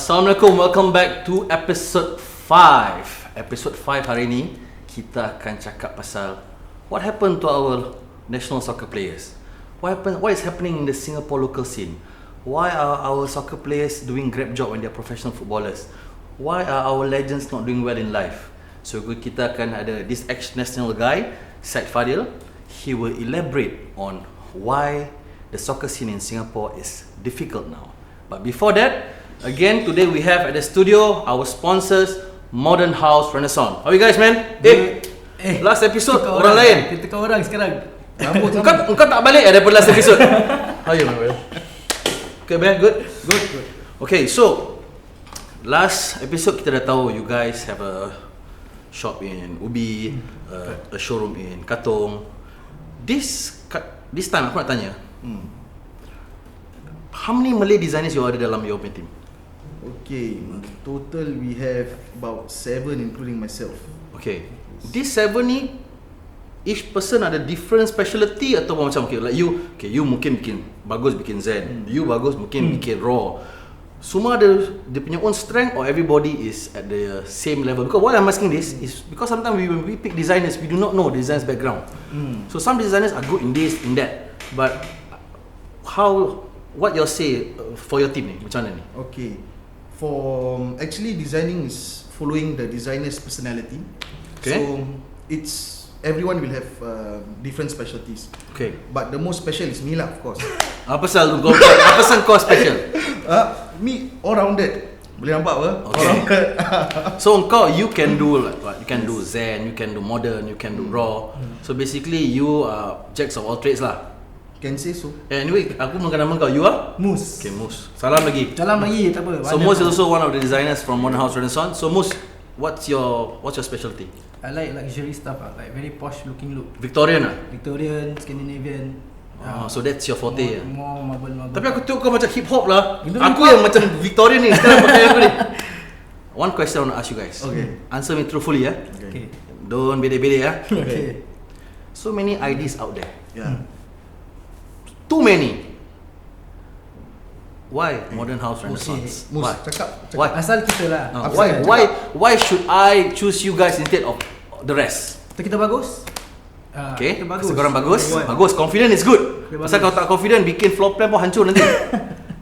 Assalamualaikum, welcome back to episode 5. Episode 5 hari ni kita akan cakap pasal what happened to our national soccer players. What is happening in the Singapore local scene? Why are our soccer players doing grab job when they are professional footballers? Why are our legends not doing well in life? So kita akan ada this ex-national guy, Syed Fadhil. He will elaborate on why the soccer scene in Singapore is difficult now. But before that, again, today we have at the studio our sponsors, Modern House Renaissance. How you guys, man? Last episode orang lain. Kita kau orang sekarang. Engkau tak balik daripada last episode. How you, man? Okay, man, good. Okay, so last episode kita dah tahu you guys have a shop in Ubi, a showroom in Katong. This time aku nak tanya, how many Malay designers you ada dalam your team? Okay, total we have about 7 including myself. Okay, these 7 ni each person ada different specialty atau macam okay, like you mungkin bikin bagus bikin Zen, you bagus mungkin bikin raw. Semua ada dia punya own strength, or everybody is at the same level? Because why I'm asking this is because sometimes when we pick designers, we do not know designers background. So some designers are good in this, in that, but what you say for your team ni, macam mana ni? Okay, for actually designing is following the designer's personality. Okay. So it's everyone will have different specialties. Okay. But the most special is me lah, of course. Apa pasal kau special? Me all rounded. Boleh nampak apa? Okay. So you can do like what? You can do Zen, you can do modern, you can do raw. So basically you are jacks of all trades lah. Can say so. Anyway, aku menggunakan nama kau. You are? Mus. Okay, Mus. Salam lagi, tak apa. So Mus is also one of the designers from Modern House Renaissance. So Mus, what's your specialty? I like luxury stuff, like very posh looking look. Victorian ah? Victorian, Scandinavian. So that's your forte. More marble. Tapi aku tengok kau macam hip hop lah. Itu Aku hip-hop. yang macam Victorian ni sekarang pakai aku ni. One question I want to ask you guys. Okay. Answer me truthfully ya. Okay. Don't bedek-bedek ya. Okay. So many ideas out there. Yeah. Too many. Why Modern House Renaissance? Mus, Why? cakap. Why? Asal kita lah. Why should I choose you guys instead of the rest? Kita bagus. Okay, kita bagus. pasal korang bagus, confident is good. Kita Pasal bagus. kalau tak confident, bikin floor plan pun hancur nanti.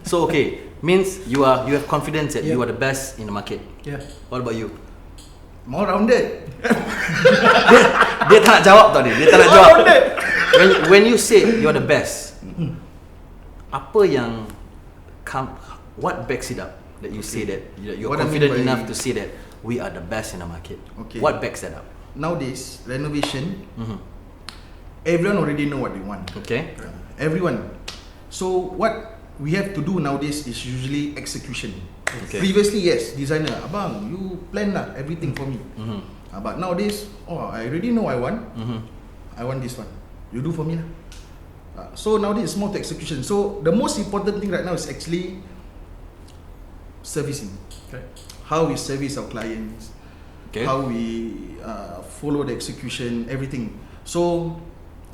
So okay, means you have confidence that you are the best in the market. Yeah. What about you? More rounded. Dia tak nak jawab tau dia tak nak jawab. When you say you are the best, apa yang what backs it up that you say that you're What I mean confident by- enough to say that we are the best in the market? Okay. What backs that up? Nowadays, renovation, everyone already know what they want. Okay. Everyone. So what we have to do nowadays is usually execution. Okay. Previously, yes, designer, abang, you plan lah everything for me. But nowadays, I already know I want. I want this one. You do for me lah. So nowadays it's more to execution. So the most important thing right now is actually servicing. Okay. How we service our clients. Okay. How we follow the execution, everything. So,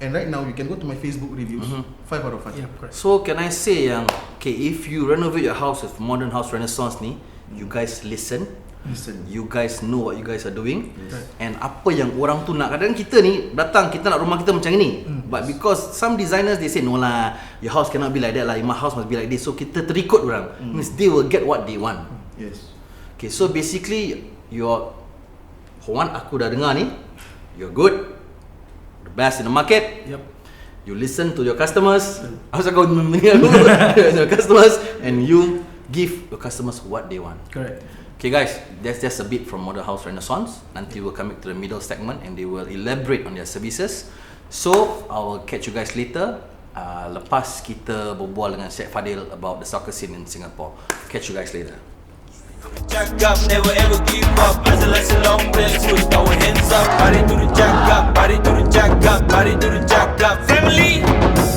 and right now you can go to my Facebook reviews, 5 out of 5. Yeah, correct. So can I say yang okay, if you renovate your house with Modern House Renaissance ni, you guys listen, you guys know what you guys are doing, and apa yang orang tu nak. Kadang kita ni datang, kita nak rumah kita macam ni, but because some designers they say no lah, your house cannot be like that lah, my house must be like this. So kita terikut orang, means they will get what they want. Yes. Okay, so basically aku dah dengar ni, you're good, the best in the market. Yep. You listen to your customers. Asal kau mendengar your customers, and you give your customers what they want. Correct. Okay guys, that's just a bit from Modern House Renaissance. Nanti we'll come back to the middle segment and they will elaborate on their services. So I will catch you guys later. Lepas kita berbual dengan Syed Fadhil about the soccer scene in Singapore. Catch you guys later. Jack up, never ever give up. As a long play, switch our hands up. Body to the jack up, body to the jack up, body to the jack up. Family,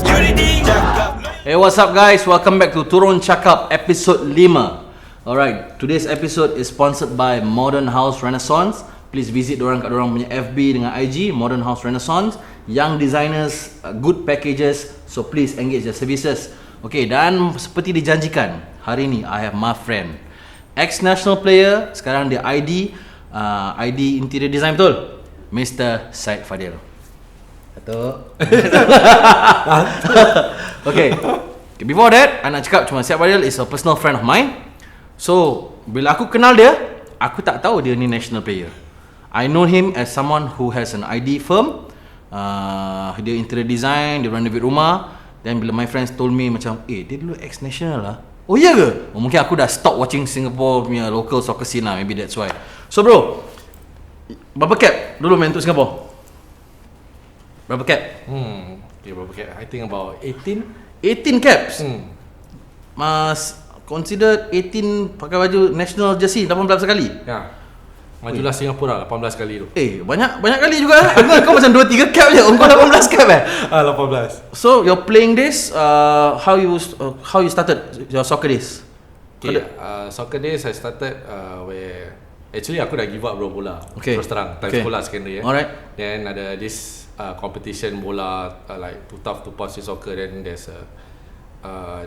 unity, jack up. Hey, what's up guys? Welcome back to Turun Cakap episode 5. Alright, today's episode is sponsored by Modern House Renaissance. Please visit dorang kat dorang punya FB dengan IG, Modern House Renaissance. Young designers, good packages, so please engage their services. Okay, dan seperti dijanjikan, hari ni I have my friend ex-national player, sekarang dia ID interior design, betul? Mr. Syed Fadhil. Datuk. Okay. Before that, I nak cakap cuma Syed Fadhil is a personal friend of mine. So, bila aku kenal dia, aku tak tahu dia ni national player. I know him as someone who has an ID firm. Dia interior design, dia renovate rumah. Then bila my friends told me macam, dia dulu ex-national lah. Oh iya ke? Mungkin aku dah stop watching Singapore punya local soccer scene lah. Maybe that's why. So bro, berapa cap dulu main untuk Singapore? Berapa cap? Okay, berapa cap? I think about 18. 18 caps? Mas consider 18 pakai baju national jersey 18 kali? Ya. Majulah Singapura 18 kali tu. Banyak kali juga. Kau macam 2-3 cap je. Kau 18 cap 18. So your playing days, how you started your soccer days? Okay, soccer days I started where actually aku dah give up bro bola. Okay. Terus terang time sekolah secondary. Alright. Then ada this competition bola like too tough to pass in soccer. Then there's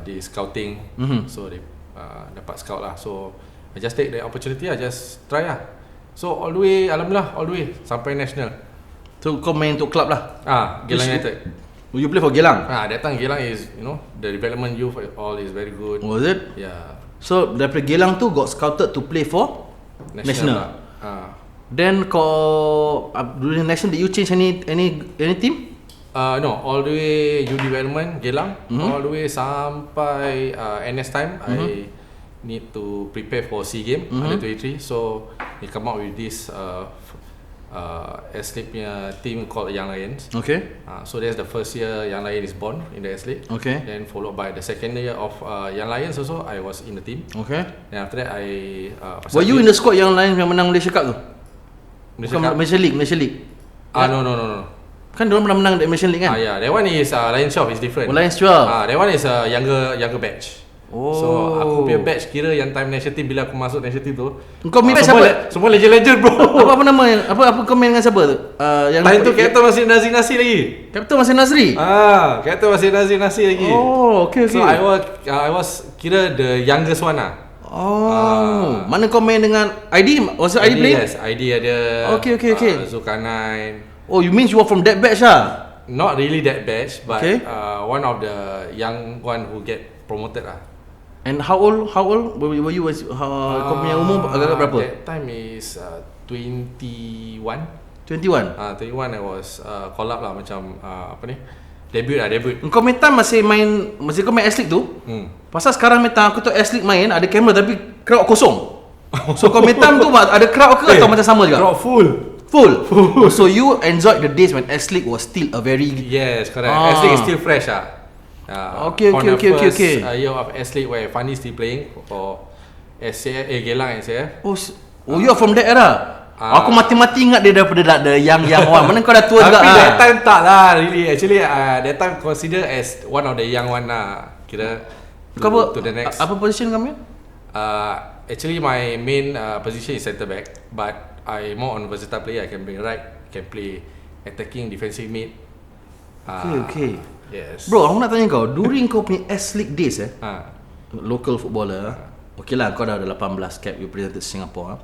the scouting. So they dapat scout lah. So I just take the opportunity. I just try lah. So all the way, alhamdulillah, all the way sampai national. So kau main untuk club lah? Geylang United. You play for Geylang? That time Geylang is, the development youth all is very good. Was it? Yeah. So daripada Geylang tu got scouted to play for national. Then kau during national, did you change any team? No, all the way youth development Geylang, all the way sampai NS time. I need to prepare for SEA Game under 23. So they come out with this S-League punya team called Young Lions. Okay. So that's the first year Young Lions is born in the S-League. Okay. Then followed by the second year of Young Lions also, I was in the team. Okay. Then after that I were you in the squad Young Lions yang menang Malaysia Cup tu? Malaysia League. No. Kan diorang pernah menang the Malaysia League kan? Yeah, that one is Lions 12 is different. Lions 12. That one is a younger batch. So aku punya batch kira yang time national team, bila aku masuk national team tu, kau main siapa? Semua legend bro. Apa nama yang apa kau main dengan siapa tu? Yang time tu captain masih Nasi lagi. Captain masih Nazri? Captain masih Nasi lagi. Oh, okay. So I was kira the youngest one lah. Mana kau main dengan ID? Was it ID playing? Yes, ID ada. Okay. Zulkarnain. Oh, you mean you were from that batch lah? Not really that batch, but Okay. One of the young one who get promoted lah. And how old were you? Kau punya umur agak berapa? That time is 21. 21. 21 I was call up lah macam debut. Kau main time masih kau main S-League tu? Pasal sekarang main time aku tu S-League main ada kamera tapi crowd kosong. So kau main time tu ada crowd ke atau macam sama juga? Crowd full. So you enjoyed the days when S-League was still a very... Yes, correct. S-League is still fresh lah. Okay. Year of S-League where Fanny still playing for SCF, Geylang SCF. Oh, you are from that era? Aku mati-mati ingat dia daripada the young one. Mana kau dah tua juga? Tapi that time tak lah really. Actually that time consider as one of the young one lah. Kira to the next. Apa position kamu? Actually my main position is centre back, but I more on versatile player. I can play right, can play attacking, defensive mid. Okay. Yes. Bro, aku nak tanya kau, during kau punya S-League days local footballer, okay lah kau dah ada 18 cap, you presented Singapore.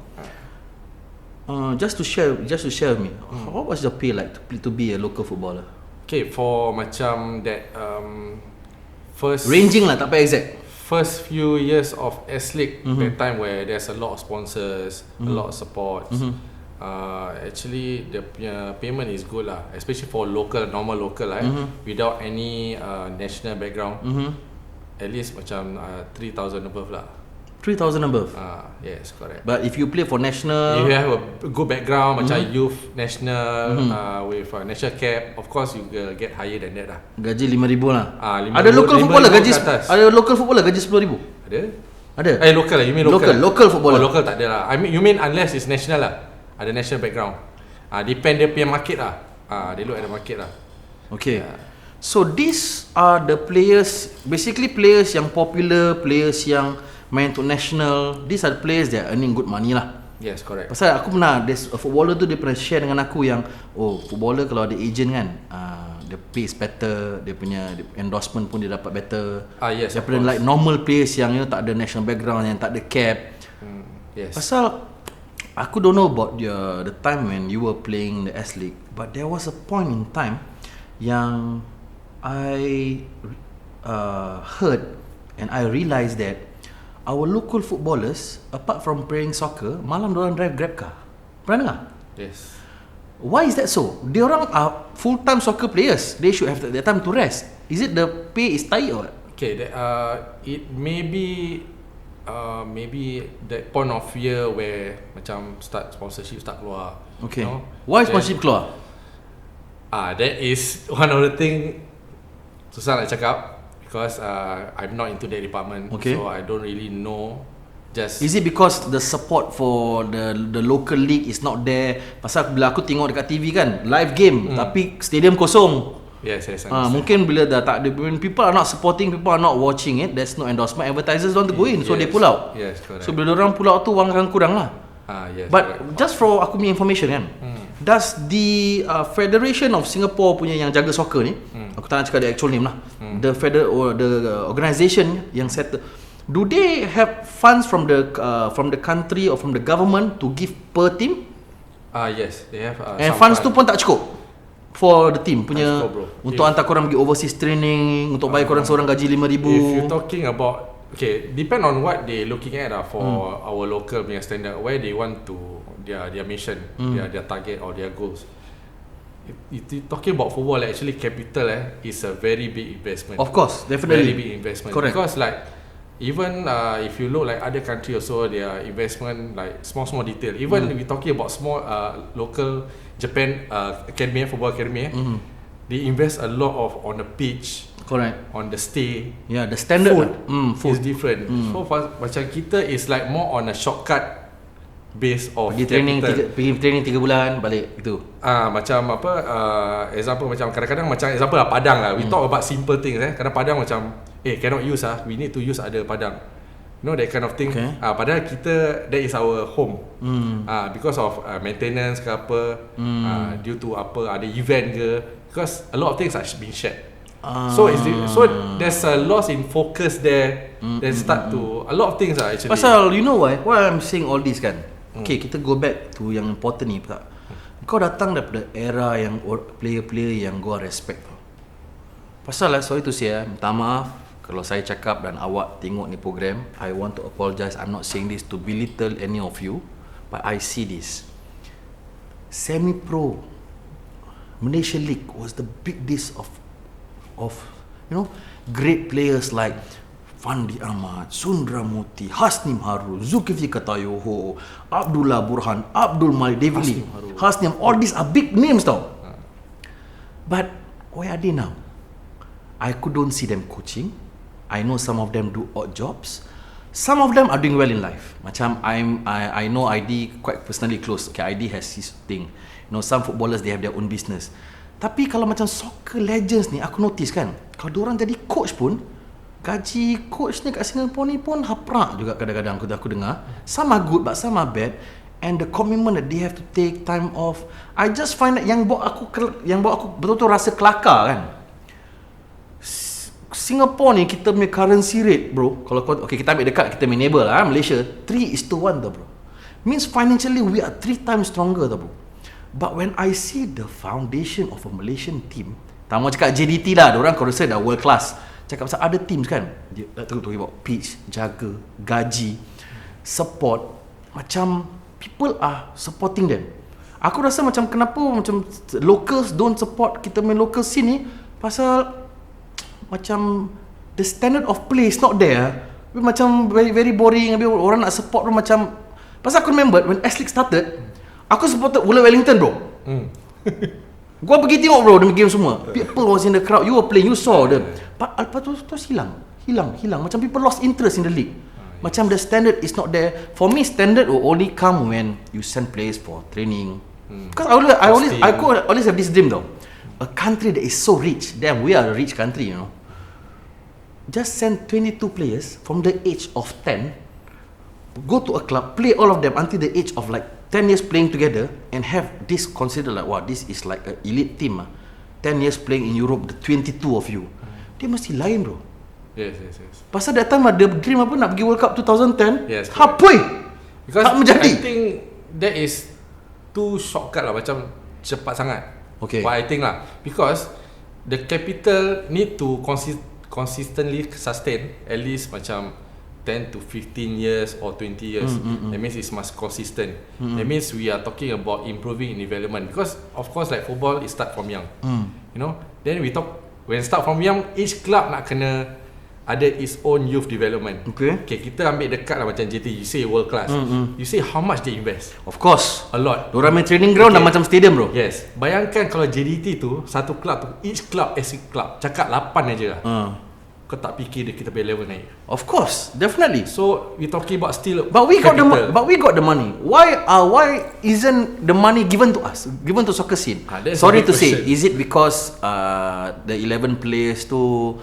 Just to share with me, what was your pay like to be a local footballer? Okay, for macam that first ranging lah, tak payah exact. First few years of S-League, that time where there's a lot of sponsors, a lot of support. Actually the payment is good lah, especially for normal local without any national background. At least macam 3,000 above lah. 3,000 above? Yes, correct. But if you play for national, if you have a good background, macam youth national with a national cap, of course you get higher than that lah. Gaji 5,000 lah. 5,000, ada local footballer gaji ada local footballer gaji 10,000? Ada. Local lah, you mean local? Local footballer. Local tak ada lah. You mean unless it's national lah. Ada national background. Depend dia punya market lah. They look at the market lah. Okay. So these are the players, basically players yang popular, players yang main untuk national. These are the players that are earning good money lah. Yes, correct. Pasal aku pernah, there's a footballer tu dia pernah share dengan aku yang footballer kalau ada agent kan, the pay is better, dia punya endorsement pun dia dapat better. Yes, daripada like normal players yang tak ada national background, yang tak ada cap. Yes. Pasal aku don't know about the time when you were playing the S League, but there was a point in time yang I heard and I realised that our local footballers, apart from playing soccer, malam diorang drive Grab car. Pernah dengar? Yes. Why is that so? Diorang are full-time soccer players. They should have that time to rest. Is it the pay is tight or what? Okay, it maybe that point of year where macam sponsorship start keluar. Okay. You know? Why sponsorship keluar? That is one of the thing susah nak cakap because I'm not into that department, Okay. so I don't really know. Just Is it because the support for the local league is not there? Pasal bila aku tengok dekat TV kan, live game tapi stadium kosong. yes, understand. Mungkin bila dah tak ada, when people are not supporting, people are not watching it, there's no endorsement, advertisers don't want to go in, so they pull out. Yes, correct. So bila orang pull out tu wang akan kurang lah. Yes, But correct. just for aku punya information kan, does the Federation of Singapore punya yang jaga soccer ni, aku tak nak cakap the actual name lah, the organisation yang settle, do they have funds from the country or from the government to give per team? Yes, they have. And some funds tu fund. pun tak cukup for the team punya, cukup, bro. untuk hantar korang pergi overseas training, untuk bayar korang seorang gaji RM5,000. If you're talking about, okay, depend on what they looking at for our local punya standard, where they want to their mission, their target or their goals. If you talking about football, actually capital is a very big investment. Of course, definitely. Very big investment. Correct. Because like even if you look like other country also, their investment like small detail. Even we talking about small local Japan academy, football academy, they invest a lot of on the pitch, Correct. on the stay. Yeah, the standard Food, food. is different. So macam kita is like more on a shortcut base of Pergi training capital. pergi training 3 bulan balik gitu. Macam apa example macam kadang-kadang macam example lah Padang lah. We talk about simple things Kadang Padang macam cannot use we need to use other Padang. You know that kind of thing. Okay. Padahal kita that is our home. Because of maintenance ke apa, due to apa ada event ke, because a lot of things are being shared. So there's a loss in focus there. Then start to a lot of things are actually. Pasal you know why I'm saying all this kan. Okay, kita go back to yang important ni tak. Kau datang daripada era yang player-player yang gua respect. Pasal sorry to say minta maaf kalau saya cakap dan awak tengok ni program, I want to apologize. I'm not saying this to belittle any of you, but I see this. Semi-pro Malaysia League was the big days of great players like Fandi Ahmad, Sundramoorthy, Hasnim Harun, Zulkifli Katayoho, Abdullah Burhan, Abdul Malik, David Lee, Hasnim, all these are big names tau. But where are they now? I couldn't see them coaching. I know some of them do odd jobs. Some of them are doing well in life. Macam I know ID quite personally close. Okay, ID has his thing. You know, some footballers they have their own business. Tapi kalau macam soccer legends ni, aku notice kan, kalau diorang jadi coach pun, gaji coach ni kat Singapore ni pun haprak juga kadang-kadang aku dengar. Some are good but some are bad. And the commitment that they have to take time off, I just find that yang buat aku betul-betul rasa kelakar kan. Singapore ni kita punya currency rate bro, kalau kita ambil dekat kita punya neighbor lah Malaysia, 3:1 tau bro. Means financially we are 3 times stronger tau bro. But when I see the foundation of a Malaysian team, tak mau cakap JDT lah, diorang kalau rasa dah world class. Cakap pasal other teams kan, dia talking about pitch, jaga, gaji, support, macam people are supporting them. Aku rasa macam kenapa macam locals don't support kita main local scene ni, pasal macam the standard of play is not there. Macam very very boring. Habis orang nak support pun macam, pasal aku remember when S League started, aku supported Woolwich Wellington bro. Gua pergi tengok bro demi game semua. People was in the crowd, you were playing, you saw them. But lepas tu hilang. Macam people lost interest in the league. Macam the standard is not there. For me, standard will only come when you send players for training. Because I always have this dream though. A country that is so rich, damn, we are a rich country, you know. Just send 22 players from the age of 10, go to a club, play all of them until the age of like 10 years playing together, and have this considered like, wow, this is like an elite team. 10 years playing in Europe, the 22 of you. Dia mesti lain bro. Yes. Pasal that time ada dream apa nak pergi World Cup 2010. Yes, Hapoi. Because tak menjadi. I think that is too shortcut lah, macam cepat sangat. Okay. What I think lah, because the capital need to consistently sustain at least macam 10 to 15 years or 20 years. That means it must consistent. That means we are talking about improving in development, because of course like football it start from young. You know, then we talk when start from young, each club nak kena ada its own youth development. Okay, kita ambil dekat lah macam JT, you say world class. You say how much they invest? of course. A lot. Diorang main training ground dah macam stadium bro. Yes. Bayangkan kalau JDT tu satu club tu, each club as a club cakap 8 aja lah. Kau tak fikir dia kita punya level naik. Of course, definitely. So we talking about still But we got capital. we got the money. Why isn't the money given to us? Given to soccer scene? That's Sorry a big to say, question. is it because the 11 players tu?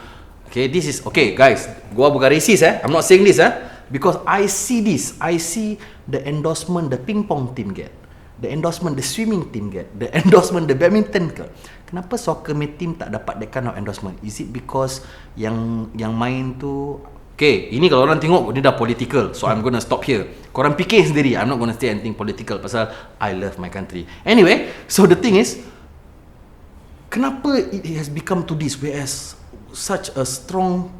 Okay, this is okay guys. Gua bukan racist I'm not saying this because I see this. I see the endorsement the ping pong team get. The endorsement the swimming team get. The endorsement the badminton ke. Kenapa soccer team tak dapat that kind of endorsement? Is it because yang main tu okay, ini kalau orang tengok ni dah political, so I'm gonna stop here. Korang fikir sendiri, I'm not gonna say anything political pasal I love my country. Anyway, so the thing is, kenapa it has become to this, whereas such a strong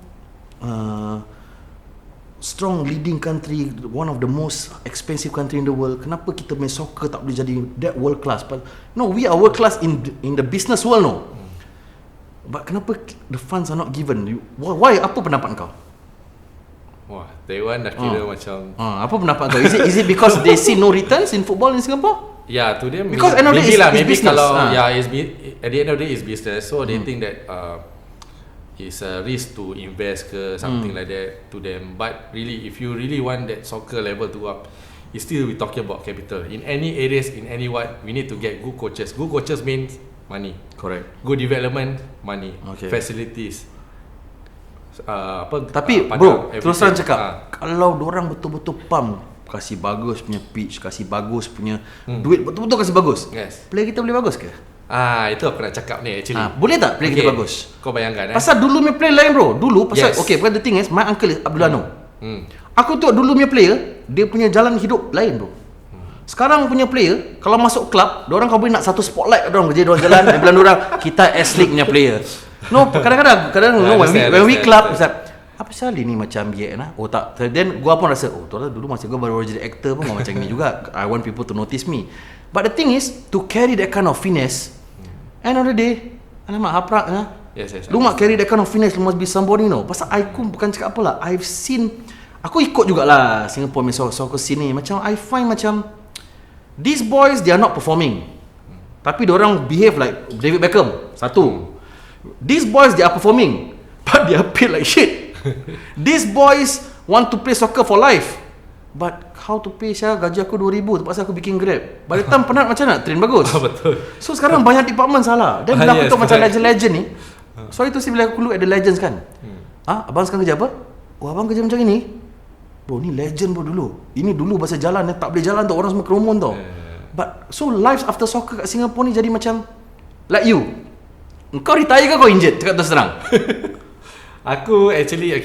leading country, one of the most expensive country in the world, kenapa kita main soccer tak boleh jadi that world class? But no, we are world class in the business world, no. But kenapa the funds are not given? Why? Apa pendapat kau? Wah, Taiwan dah kira macam Apa pendapat kau? Is it because they see no returns in football in Singapore? yeah, to them Because end of the day maybe it's business. kalau at the end of the day is business, so they think that it's a risk to invest ke something like that to them. But really, if you really want that soccer level to up, it's still we talking about capital. In any areas, in any what, we need to get good coaches. Good coaches means money. Correct. Good development, money. Okay. Facilities. Tapi bro, terus terang cakap, kalau dorang betul-betul pump, kasih bagus punya pitch, kasih bagus punya duit, betul-betul kasih bagus, yes, player kita boleh bagus ke? Itu aku nak cakap ni actually. Boleh tak player kita bagus? Kau bayangkan Pasal dulu punya player lain bro. Dulu pasal Yes. okay, because the thing is my uncle is Abdul Ano. Aku tengok dulu punya player, dia punya jalan hidup lain bro. Sekarang punya player kalau masuk club, diorang kau boleh nak satu spotlight diorang kerja diorang jalan, dia bilang diorang kita S-League punya player. No, kadang-kadang no, when we club apa pasal ini macam oh tak. Then gua pun rasa tu lah dulu masa gua baru jadi actor pun macam ni juga. I want people to notice me. But the thing is to carry that kind of finesse, end of the day, alamak haprak Yes. lu nak carry that kind of finesse, lu must be somebody, no. Pasal aku bukan cakap apa lah, I've seen, aku ikut jugalah Singapore main soccer scene ni. Macam I find macam these boys they are not performing, tapi diorang behave like David Beckham. Satu, these boys they are performing but they are paid like shit. These boys want to play soccer for life, but how to pay gaji aku 2,000 terpaksa aku bikin Grab. By the time penat macam nak train bagus. Betul. So sekarang banyak department salah. Dan bila aku Yes, tengok macam correct. legend-legend ni, sorry tu si bila aku look at the legends kan. Abang sekarang kerja apa? Abang kerja macam ini. Bro, ni legend bro dulu. Ini dulu bahasa jalan tak boleh jalan tau, orang semua kerumun tau. But so lives after soccer kat Singapore ni jadi macam like you. Engkau retire ke kau injured? Cakap terus terang. Aku actually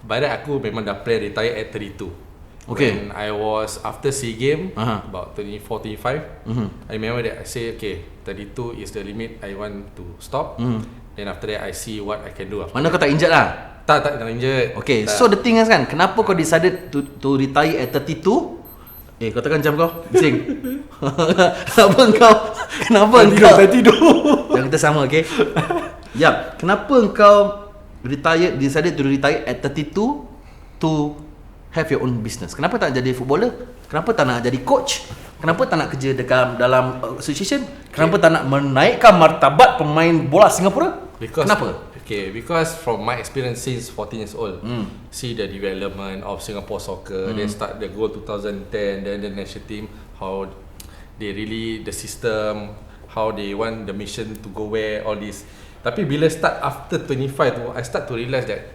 barat aku memang dah plan retire at 32. Okay. When I was after SEA Game about 24, 25, I remember that I say 32 is the limit I want to stop. Then after that I see what I can do after. Mana kau tak injured lah? Tak injured. Okay, tak. so the thing is kan, kenapa kau decided to retire at 32? Kau tekan jam kau, bising. Kenapa engkau tidur. Yang kita sama, okay? Yap, kenapa engkau decided to retire at 32 to have your own business? Kenapa tak nak jadi footballer? Kenapa tak nak jadi coach? Kenapa tak nak kerja dalam association? Kenapa tak nak menaikkan martabat pemain bola Singapura? Kenapa? Because from my experience since 14 years old, see the development of Singapore soccer, then start the goal 2010, then the national team, how they really the system, how they want the mission to go where, all this. Tapi bila start after 25 tu, I start to realise that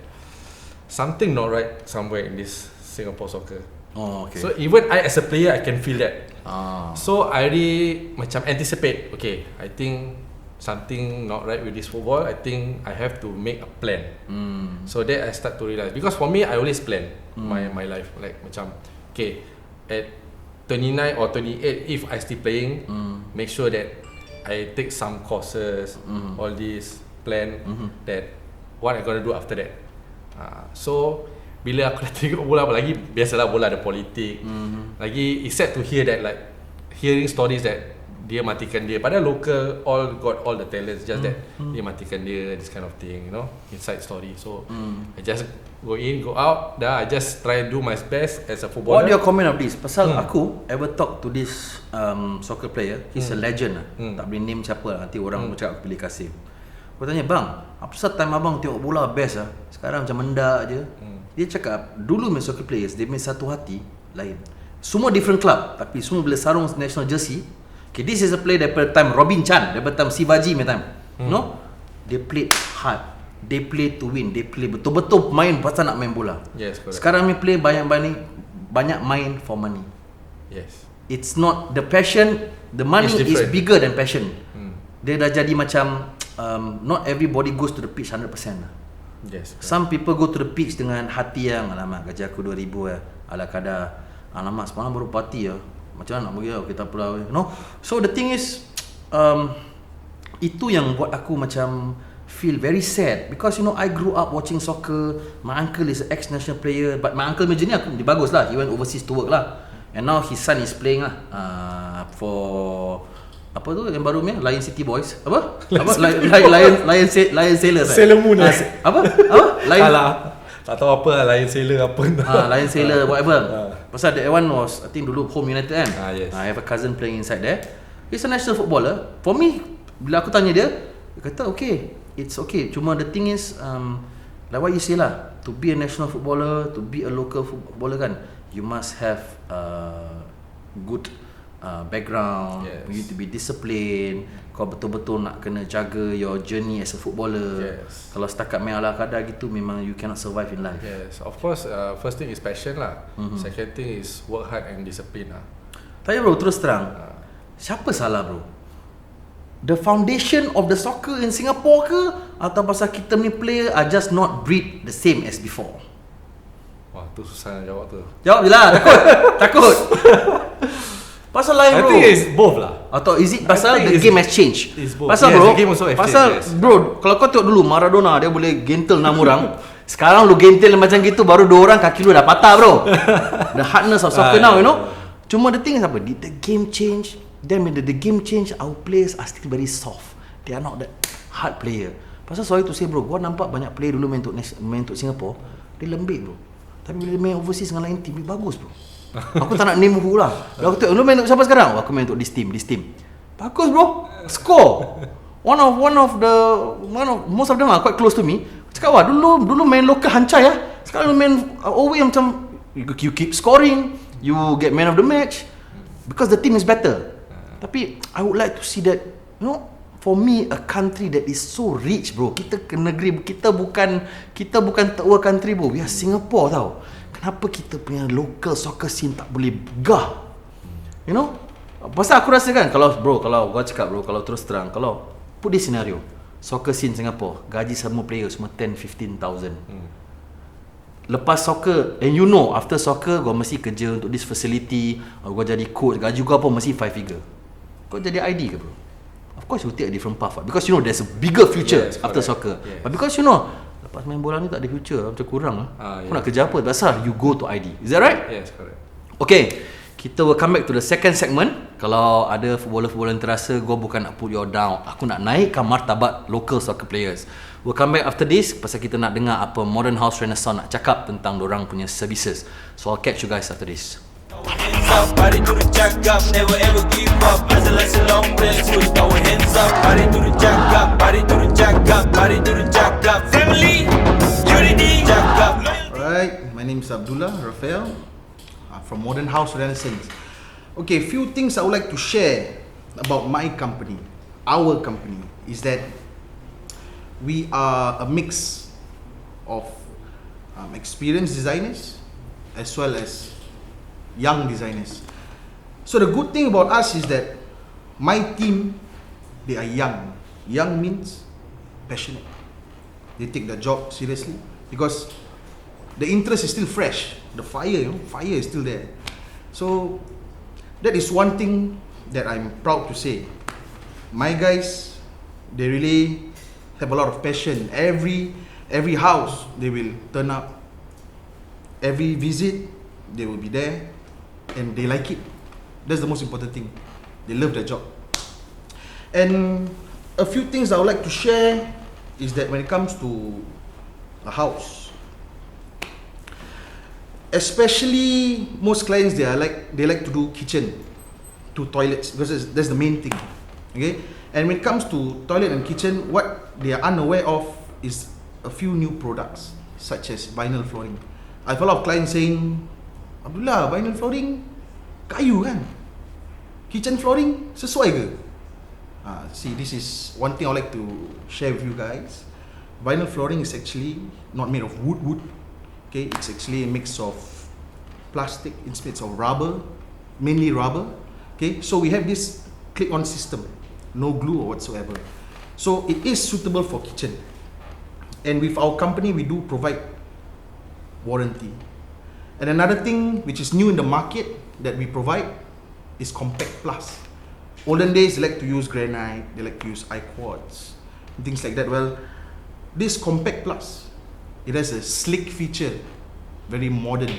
something not right somewhere in this Singapore soccer. Oh, okay. So even I as a player, I can feel that. So I really macam anticipate. I think something not right with this football. I think I have to make a plan. So that I start to realise, because for me I always plan my life like macam at 29 or 28, if I still playing, make sure that I take some courses, all this plan that what I gonna do after that. So bila aku dah tengok bola, lagi biasalah bola ada politik. Lagi it's sad to hear that, like hearing stories that dia matikan dia, padahal local all got all the talents, just that dia matikan dia, this kind of thing, you know, inside story. So I just go in, go out, dah I just try and do my best as a footballer. What do you comment of this? Pasal aku ever talk to this soccer player, he's a legend lah. Tak boleh name siapa lah, nanti orang cakap aku pilih kasih. Aku tanya, bang, apa pasal time abang tengok bola best lah, sekarang macam mendak je. Dia cakap, dulu main soccer players, dia main satu hati lain. Semua different club, tapi semua bila sarung national jersey. Okay, this is a play daripada time Robin Chan, daripada time Sivaji main time. No? They played hard. They play to win. They play betul-betul main pasal nak main bola. Yes, correct. Sekarang ni play banyak main for money. Yes. It's not the passion, the money is bigger than passion. Dia dah jadi macam not everybody goes to the pitch 100% lah. Yes. Correct. Some people go to the pitch dengan hati yang alamak gaji aku 2000 ala kadar, alamak semalam baru party macam mana nak pergi kita pula, you know. So the thing is itu yang buat aku macam feel very sad, because you know I grew up watching soccer. My uncle is an ex-national player, but my uncle major ni aku dia bagus lah, he went overseas to work lah, and now his son is playing lah for apa tu yang baru ni, Lion City Boys, apa Lion Sailors, Sailor Moon apa Lion tak tahu apa lah, Lion Sailor apa Lion Sailor whatever. Pasal that one was I think dulu Home United kan. Yes. I have a cousin playing inside there. He's a national footballer. For me, bila aku tanya dia kata okay, it's okay. Cuma the thing is like what you say lah, to be a national footballer, to be a local footballer kan, you must have good background. Yes. You need to be disciplined. Kau betul-betul nak kena jaga your journey as a footballer. Yes. Kalau setakat main ala kadar gitu, memang you cannot survive in life. Yes, of course. First thing is passion lah. Second thing is work hard and discipline lah. Tapi bro, terus terang, siapa salah bro? The foundation of the soccer in Singapore ke, atau pasal kita ni player are just not breed the same as before? Wah, tu susah nak jawab tu. Jawab je lah, takut. Pasal lain bro. I think it's both lah. Atau is it pasal the game has changed? It's both. Pasal yes, bro, the game also has pasal changed, yes. Bro, kalau kau tengok dulu Maradona dia boleh gentle 6 orang. Sekarang lu gentle macam gitu, baru 2 orang kaki lu dah patah bro. The hardness of soccer now, you know. Cuma the thing is apa? Did the game change? Then when the game change, our players are still very soft. They are not that hard player. Pasal sorry to say bro, gua nampak banyak player dulu main untuk Singapore, dia lembik bro. Tapi bila main overseas dengan lain team, dia bagus bro. Aku tak nak name who lah. Aku tengok, lu main untuk siapa sekarang? Aku main untuk this team. Bagus bro. Score. Most of them are quite close to me. Cakap wah, dulu main local hancai ya. Sekarang lu main away macam you keep scoring, you get man of the match because the team is better. Tapi I would like to see that, you know, for me a country that is so rich bro. Kita ke negeri, kita bukan third world country bro. We are Singapore tau. Kenapa kita punya local soccer scene tak boleh begah? You know? Pasal aku rasa kan, kalau gua cakap bro, kalau terus terang, kalau put this scenario, soccer scene Singapore, gaji semua player semua 10-15,000. Lepas soccer, and you know, after soccer gua mesti kerja untuk this facility, gua jadi coach, gaji gua pun mesti 5 figure. Kau jadi ID ke bro? Of course you take a different path, because you know there's a bigger future after soccer. But because you know, lepas main bola ni tak ada future, macam kurang lah. Kau nak kerja apa? Pasal you go to ID. Is that right? Yes, correct. Okay, kita will come back to the second segment. Kalau ada footballer-footballer yang terasa gua bukan nak put you down, aku nak naikkan martabat local soccer players. We'll come back after this, pasal kita nak dengar apa Modern House Renaissance nak cakap tentang dorang punya services. So I'll catch you guys after this. Hands up, body Turun Cakap, never ever give up. As a lesson long place, we our hands up, body Turun Cakap, body Turun Cakap, body Turun Cakap. Family, unity, Cakap. Alright, my name is Abdullah Rafael from Modern House Renaissance. Okay, few things I would like to share about my company, our company, is that we are a mix of experienced designers as well as young designers. So the good thing about us is that my team, they are young. Young means passionate. They take the job seriously because the interest is still fresh. The fire, fire is still there. So that is one thing that I'm proud to say. My guys, they really have a lot of passion. Every house they will turn up. Every visit they will be there, and they like it. That's the most important thing. They love their job. And a few things I would like to share is that when it comes to a house, especially most clients, they like to do kitchen to toilets, because that's the main thing. Okay, and when it comes to toilet and kitchen, what they are unaware of is a few new products such as vinyl flooring. I have a lot of clients saying, Abdullah, vinyl flooring kayu kan, kitchen flooring sesuai ke? See, this is one thing I would like to share with you guys. Vinyl flooring is actually not made of wood. Okay, it's actually a mix of plastic instead of rubber, mainly rubber. Okay, so we have this click-on system, no glue or whatsoever. So it is suitable for kitchen. And with our company, we do provide warranty. And another thing which is new in the market that we provide is Compact Plus. Olden days, they like to use granite, they like to use iQuartz, things like that. Well, this Compact Plus, it has a slick feature, very modern.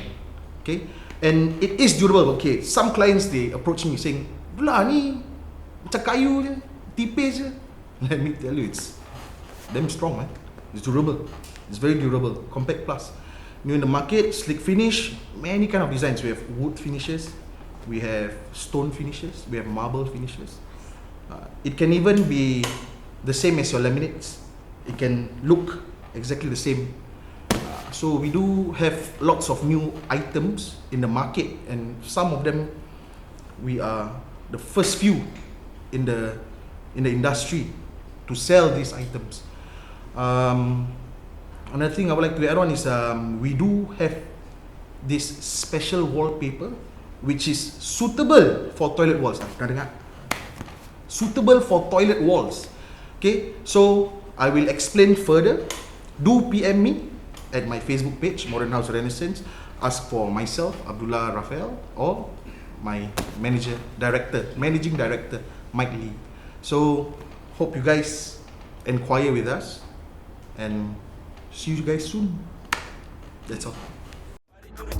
Okay, and it is durable. Okay, some clients, they approach me saying, "Bula ni macam kayu je, tipis je." Let me tell you, it's damn strong, man. It's durable. It's very durable. Compact Plus, new in the market, slick finish, many kind of designs. We have wood finishes, we have stone finishes, we have marble finishes. It can even be the same as your laminates. It can look exactly the same. So we do have lots of new items in the market, and some of them we are the first few in the industry to sell these items. Another thing I would like to add on is we do have this special wallpaper which is suitable for toilet walls. Pernah dengar? Suitable for toilet walls. Okay, so I will explain further. Do PM me at my Facebook page, Modern House Renaissance. Ask for myself, Abdullah Rafael, or my managing director, Mike Lee. So hope you guys inquire with us, and see you guys soon. That's all.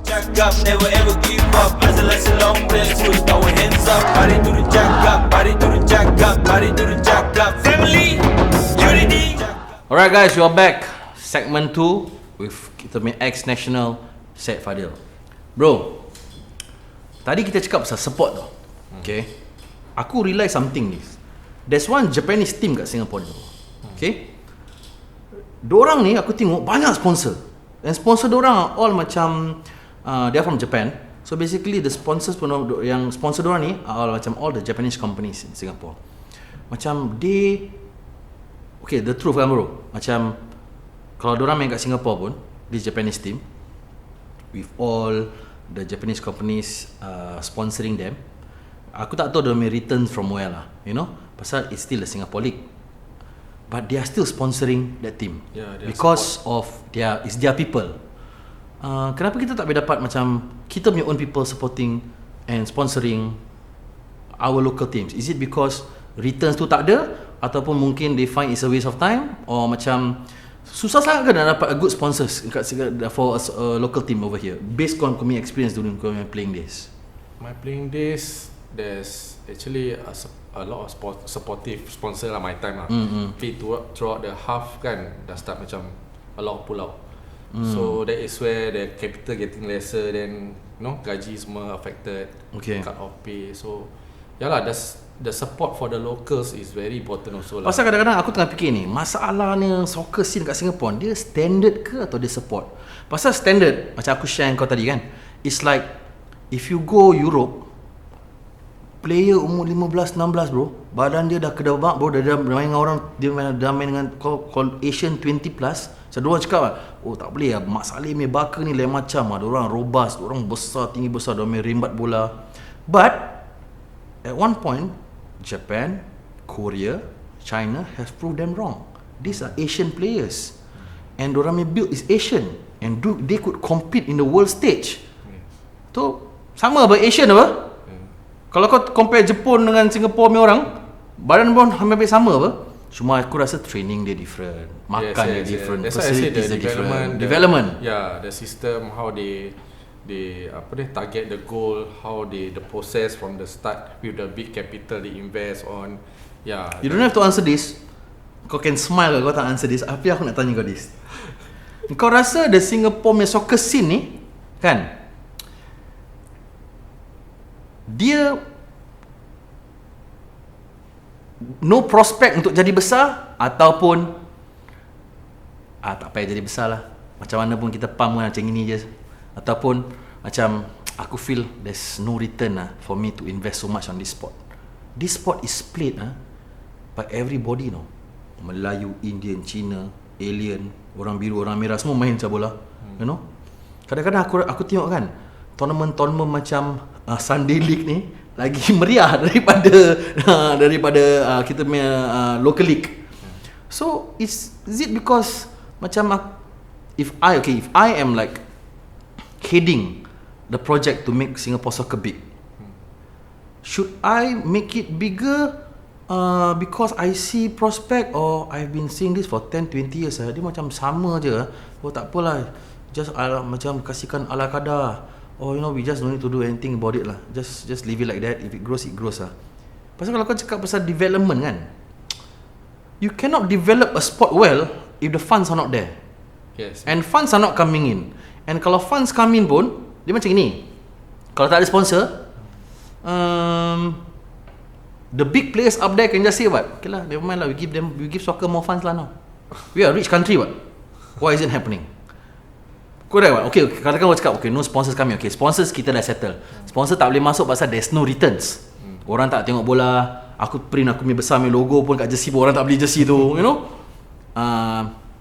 Cakap, never ever give up. As a lesson long play, so throw our hands up. Body to the cakap, body to the cakap, body to the cakap. Family, unity. Alright guys, we are back. Segment 2 with kita punya ex-national Syed Fadhil. Bro, tadi kita cakap pasal support tau. Okay, aku realize something ni. There's one Japanese team kat Singapore ni. Okay, dorang ni aku tengok banyak sponsor. And sponsor dorang all macam they are from Japan. So basically the sponsors pun yang sponsor dorang ni are all macam all the Japanese companies in Singapore. Macam they, okay, the truth kan bro, macam kalau dorang main kat Singapore pun, this Japanese team with all the Japanese companies sponsoring them, aku tak tahu dorang return from where lah, you know, pasal it's still a Singapore league, but they are still sponsoring that team, because support of it's their people. Kenapa kita tak boleh dapat macam kita punya own people supporting and sponsoring our local teams? Is it because returns tu tak ada, ataupun mungkin they find it's a waste of time, or macam susah sangat kan nak dapat a good sponsors for a local team over here, based on kau punya experience during kau punya playing days? My playing days, there's actually a lot of supportive sponsor lah my time lah. Tapi throughout the half kan dah start macam a lot of pull out. So that is where the capital getting lesser, then you know, gaji semua affected, cut off pay. So yalah, the support for the locals is very important also lah. Pasal kadang-kadang aku tengah fikir ni, masalahnya soccer scene kat Singapore, dia standard ke atau dia support? Pasal standard, macam aku share kau tadi kan, it's like if you go Europe, player umur 15-16 bro, badan dia dah kedabak bro, dah main dengan orang, dia dah main dengan call Asian 20 plus. So diorang cakap lah, oh tak boleh lah, Mak Saleh punya baka ni lain macam lah, diorang robust, diorang besar, tinggi besar, diorang main rimbat bola. But at one point, Japan, Korea, China have proved them wrong. These are Asian players, and diorang punya build is Asian, and they could compete in the world stage. So Sama apa Asian apa? Kalau kau compare Jepun dengan Singapore punya orang, badan pun hampir sama apa? Cuma aku rasa training dia different, makan dia different, That's why I say facilities the dia different. development. The system, how they target the goal, how the process from the start with the big capital they invest on. You don't have to answer this. Kau can smile kalau kau tak answer this. Tapi aku nak tanya kau this. Kau rasa the Singapore punya soccer scene ni kan, dia no prospect untuk jadi besar ataupun tak payah jadi besar lah, macam mana pun kita pump kan macam ini je, ataupun macam aku feel there's no return for me to invest so much on this sport. This sport is split by everybody, no? Melayu, Indian, Cina, alien, orang biru, orang merah, semua main macam bola. You know? Kadang-kadang aku tengok kan tournament macam Sunday League ni lagi meriah daripada kita punya local league. So is it because macam if I am like heading the project to make Singapore soccer big, should I make it bigger because I see prospect, or I've been seeing this for 10-20 years dia macam sama je. Tak apalah, just macam kasihkan ala kadar. Oh, we just don't need to do anything about it lah. Just leave it like that. If it grows, it grows lah. Pasal kalau kau cakap pasal development kan, you cannot develop a sport well if the funds are not there. Yes. And funds are not coming in. And kalau funds come in pun, dia macam ni. Kalau tak ada sponsor, the big players up there can just say what? Okay lah, never mind lah. We give soccer more funds lah now. We are a rich country what? Why isn't happening? Correct what? Okay, katakan kau cakap, okay, no sponsors coming. Okay, sponsors kita dah settle. Sponsor tak boleh masuk pasal there's no returns. Orang tak tengok bola. Aku print aku punya besar punya logo pun kat jersey pun orang tak beli jersey tu, you know.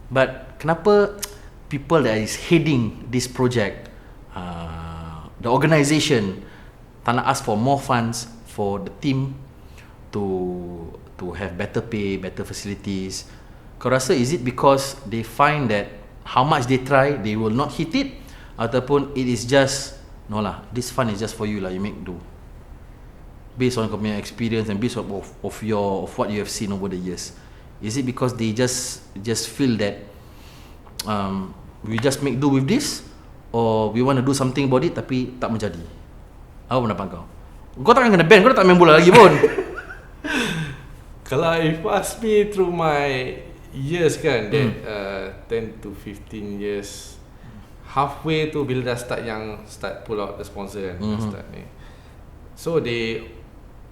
But kenapa people that is heading this project, the organisation tak nak ask for more funds for the team to have better pay, better facilities? Kau rasa is it because they find that how much they try, they will not hit it, ataupun it is just no lah, this fund is just for you lah, you make do based on your experience and based on of what you have seen over the years? Is it because they just feel that we just make do with this, or we want to do something about it tapi tak menjadi? Apa pendapat kau? Kau takkan kena ban, kau tak main bola lagi pun. Kalau if ask me through my years kan, that 10 to 15 years, halfway tu bila dah start pull out the sponsor kan, start ni. So they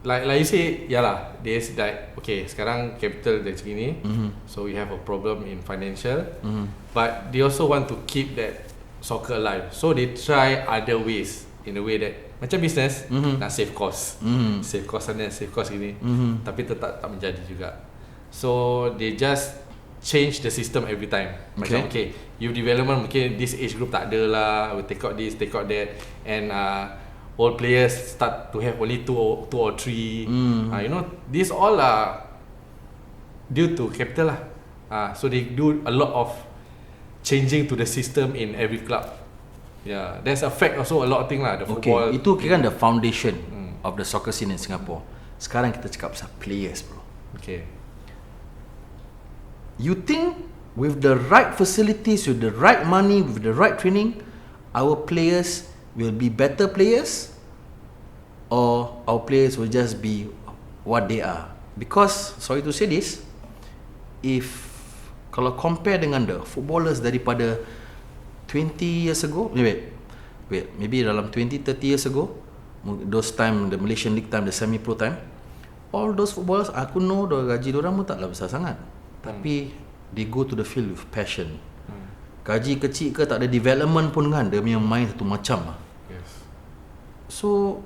like you say, yalah, they like okay, sekarang capital dah segini, so we have a problem in financial, but they also want to keep that soccer alive. So they try other ways, in a way that macam business, nak save cost, save cost sana, save cost gini, tapi tetap tak menjadi juga. So they just change the system every time. Macam okay, youth development mungkin this age group tak ada lah, we take out this, take out that, and old players start to have only two or three. You know, these all are due to capital lah. So they do a lot of changing to the system in every club. Yeah, there's affect also a lot of thing lah. The football. Okay, itu kira the foundation of the soccer scene in Singapore. Sekarang kita cakap pasal players, bro. Okay. You think with the right facilities, with the right money, with the right training, our players will be better players, or our players will just be what they are? Because, sorry to say this, if kalau compare dengan the footballers daripada 20 years ago, wait, maybe dalam 20-30 years ago, those time, the Malaysian League time, the semi-pro time, all those footballers, aku know gaji diorang pun taklah besar sangat. Tapi they go to the field with passion. Gaji kecil ke, tak ada development pun kan, dia punya main satu macam lah. Yes. So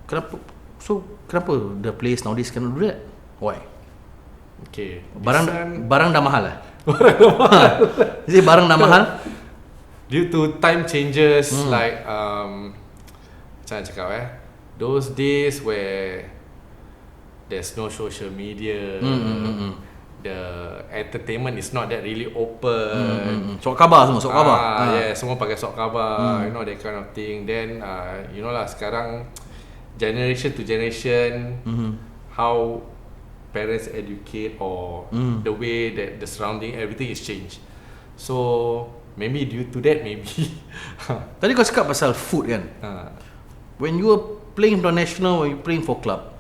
kenapa the players nowadays cannot do that? Why? Okay. Barang dah mahal lah. Is it barang dah mahal? Due to time changes, like macam nak cakap those days where there's no social media, the entertainment is not that really open. Sok khabar semua, sok khabar. Yeah, semua pakai sok khabar, you know, that kind of thing. Then you know lah, sekarang generation to generation, how parents educate or the way that the surrounding, everything is changed. So maybe due to that, maybe. Tadi kau cakap pasal food kan. When you were playing for national, when you playing for club,